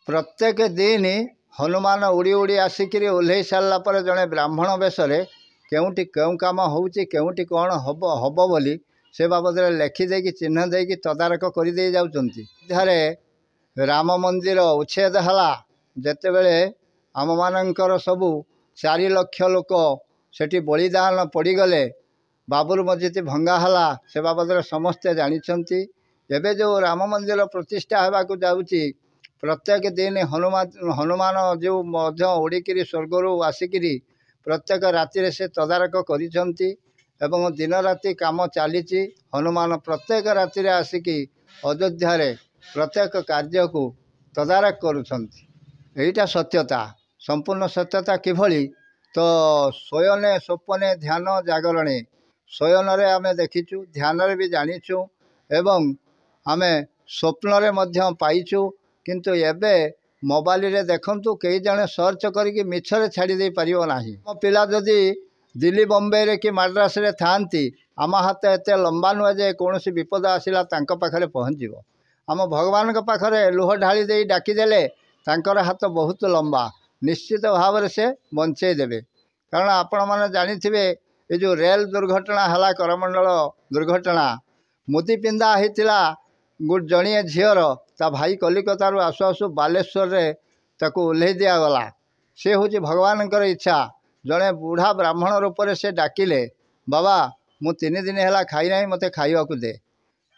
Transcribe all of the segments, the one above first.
प्रत्येक दिन हनुमान उड़ी उड़ी आसिक ओह्ल सारा पर जड़े ब्राह्मण बेश केउटी केउ कम होउटी कौन हम हम बोली से बाबद लेखिदे चिन्ह देकी तदारक करदे जाऊँचे। राम मंदिर उच्छेद है जितेबले आम मानकर सबू 4 लाख लोक सेठी बलिदान पड़गले बाबुर मस्जिद भंगाला से बाबद समस्ते जानते। एवं जो राम मंदिर प्रतिष्ठा होगा जाऊँगी प्रत्येक दिन हनुमान जो उड़िकी स्वर्गर आसिक प्रत्येक राति से तदारक करिसेंती एवं दिन राति काम चली। हनुमान प्रत्येक राति आसिक अयोध्या प्रत्येक कार्य को तदारक करुँचा सत्यता संपूर्ण सत्यता किभली तो शयने स्वप्ने ध्यान जागरणे शयन आम देखीचु ध्यान भी जानीचु एवं आम स्वप्न पाइचु किंतु एबे मोबाइल रे देखंतु कई जने सर्च करके मिछरे छाड़ी दे परिबो नाही। मो पिला जदि दिल्ली बॉम्बे रे कि मद्रास रे थांती आम हाथ एते लंबा नुहे जे कौन विपद आसिला तांको पाखरे पहुँचो। आम भगवान के पाखरे लुह ढाली दे डाकीदेले तांकर हाथ बहुत लंबा निश्चित भाव से बंचई देवे। कारण आपण मैंने जानिथिबे ये जो रेल दुर्घटना है करमंडल दुर्घटना मुदी पिंधा होता जड़िए झीर ता भाई कलिकतारू आसु आसु बालेश्वर रे ताकू ओह्लई दिगला। से हूँ भगवान इच्छा जड़े बुढ़ा ब्राह्मण रूप से डाकिले बाबा मु 3 दिन है खाई ना मत खावा दे।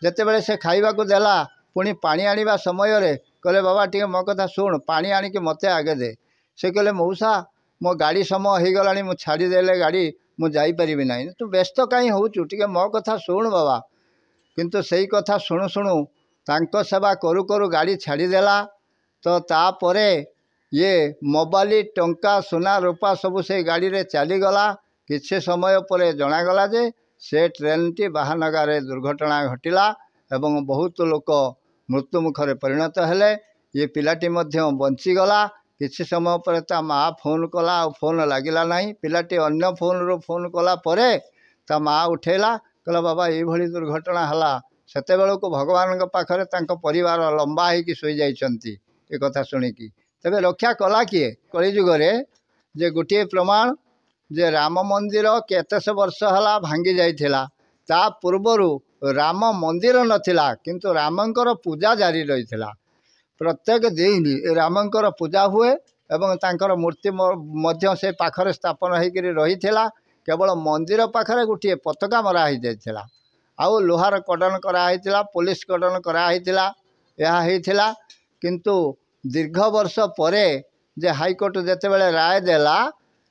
जितेबले से खावा देला पुणी पानी आनिबा समय रे कहले बाबा टी मो कथा शुण पानी आनिक मत आगे दे। से कहले मौसा मो गाड़ी समय हो गला मु छाड़देले गाड़ी मु जापरि ना तू व्यस्त कहीं होचु टे मो कथा शुण बाबा। किंतु सही कथा शुणु शुणु तांको सेवा करू करू गाड़ी छाड़देला। तो तापरे ये मोबाइल टंका सुना रूपा सबू से गाड़ी रे चलीगला। किछि समय पर जनागला जे से ट्रेन टी बाहानगारे दुर्घटना घटिला एवं बहुत लोक मृत्यु मुखरे परिणत हेले। ये पिलाटी मध्य बंचीगला। किछि समय पर ता माँ फोन कला फोन लगिला नहीं। पिलाटी अन्य फोन रो फोन कला परे ता माँ उठेला कहला बाबा ये भली दुर्घटना हला। सेते बेलको भगवान के पाखरे तांको परिवार लंबा होइकी सोई जाइछंती। ए कथा सुनिकी तबे रक्षा कला किए कलिजुगरे जे गोटे प्रमाण जे राम मंदिर केतेश वर्ष हला भांगी जाइथिला। ता पूर्वरु राम मंदिर नथिला किंतु रामंकर पूजा जारी रहिथिला। प्रत्येक दिन रामंकर पूजा हुए एवं तांकर मूर्ति मध्य से पाखरे स्थापन होइकरी रहिथिला। केवल मंदिर पाखरे गोटे पताका मरा ही जाइथिला आउ लोहार कड़न कराइथिला पुलिस कड़न कराइथिला यह होइथिला। किंतु दीर्घ वर्ष परे जे हाईकोर्ट जेतेबेले राय देला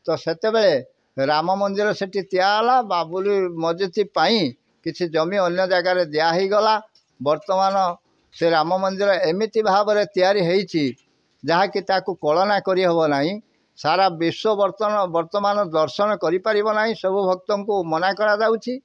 तो सेतेबेले राम मंदिर सेठी तियाला बाबुली मस्जिद पाई किछि जमी अन्य जगार दिया ही गला। वर्तमान से राम मंदिर एमिति भाव रे तैयारी हेइछि जहा कि ताकू कलना करि हबो नाही। सारा विश्व वर्तमान दर्शन करि परिबो नाही। सब भक्तों को मना करा जाउछि।